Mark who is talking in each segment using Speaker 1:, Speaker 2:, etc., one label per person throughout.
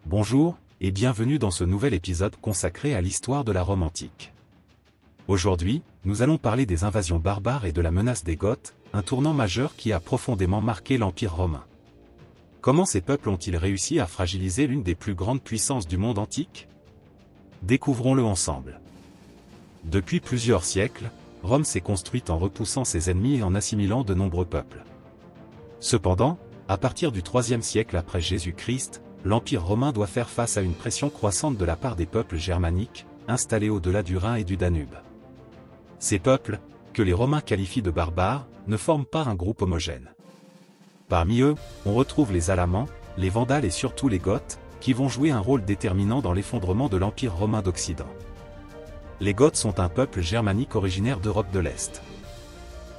Speaker 1: Bonjour, et bienvenue dans ce nouvel épisode consacré à l'histoire de la Rome antique. Aujourd'hui, nous allons parler des invasions barbares et de la menace des Goths, un tournant majeur qui a profondément marqué l'Empire romain. Comment ces peuples ont-ils réussi à fragiliser l'une des plus grandes puissances du monde antique? Découvrons-le ensemble. Depuis plusieurs siècles, Rome s'est construite en repoussant ses ennemis et en assimilant de nombreux peuples. Cependant, à partir du IIIe siècle après Jésus-Christ, l'Empire romain doit faire face à une pression croissante de la part des peuples germaniques, installés au-delà du Rhin et du Danube. Ces peuples, que les Romains qualifient de barbares, ne forment pas un groupe homogène. Parmi eux, on retrouve les Alamans, les Vandales et surtout les Goths, qui vont jouer un rôle déterminant dans l'effondrement de l'Empire romain d'Occident. Les Goths sont un peuple germanique originaire d'Europe de l'Est.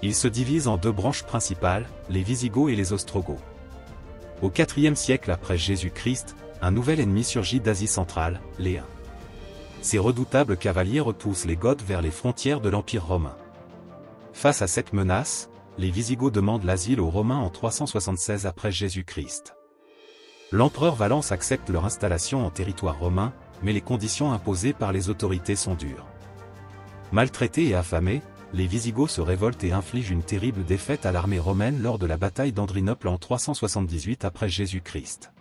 Speaker 1: Ils se divisent en deux branches principales, les Visigoths et les Ostrogoths. Au IVe siècle après Jésus-Christ, un nouvel ennemi surgit d'Asie centrale, les Huns. Ces redoutables cavaliers repoussent les Goths vers les frontières de l'Empire romain. Face à cette menace, les Visigoths demandent l'asile aux Romains en 376 après Jésus-Christ. L'empereur Valens accepte leur installation en territoire romain, mais les conditions imposées par les autorités sont dures. Maltraités et affamés, les Visigoths se révoltent et infligent une terrible défaite à l'armée romaine lors de la bataille d'Andrinople en 378 après Jésus-Christ.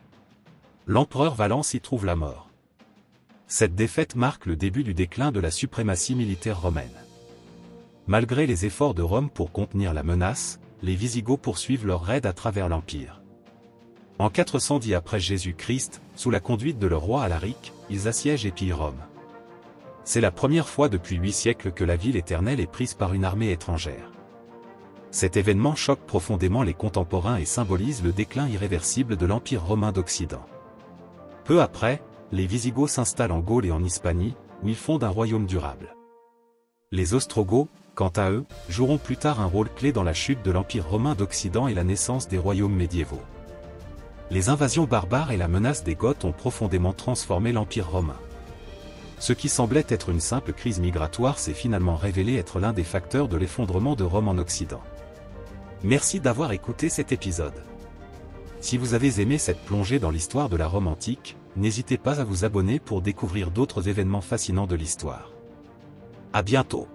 Speaker 1: L'empereur Valens y trouve la mort. Cette défaite marque le début du déclin de la suprématie militaire romaine. Malgré les efforts de Rome pour contenir la menace, les Visigoths poursuivent leur raid à travers l'Empire. En 410 après Jésus-Christ, sous la conduite de leur roi Alaric, ils assiègent et pillent Rome. C'est la première fois depuis 8 siècles que la ville éternelle est prise par une armée étrangère. Cet événement choque profondément les contemporains et symbolise le déclin irréversible de l'Empire romain d'Occident. Peu après, les Visigoths s'installent en Gaule et en Hispanie, où ils fondent un royaume durable. Les Ostrogoths, quant à eux, joueront plus tard un rôle clé dans la chute de l'Empire romain d'Occident et la naissance des royaumes médiévaux. Les invasions barbares et la menace des Goths ont profondément transformé l'Empire romain. Ce qui semblait être une simple crise migratoire s'est finalement révélé être l'un des facteurs de l'effondrement de Rome en Occident. Merci d'avoir écouté cet épisode. Si vous avez aimé cette plongée dans l'histoire de la Rome antique, n'hésitez pas à vous abonner pour découvrir d'autres événements fascinants de l'histoire. À bientôt.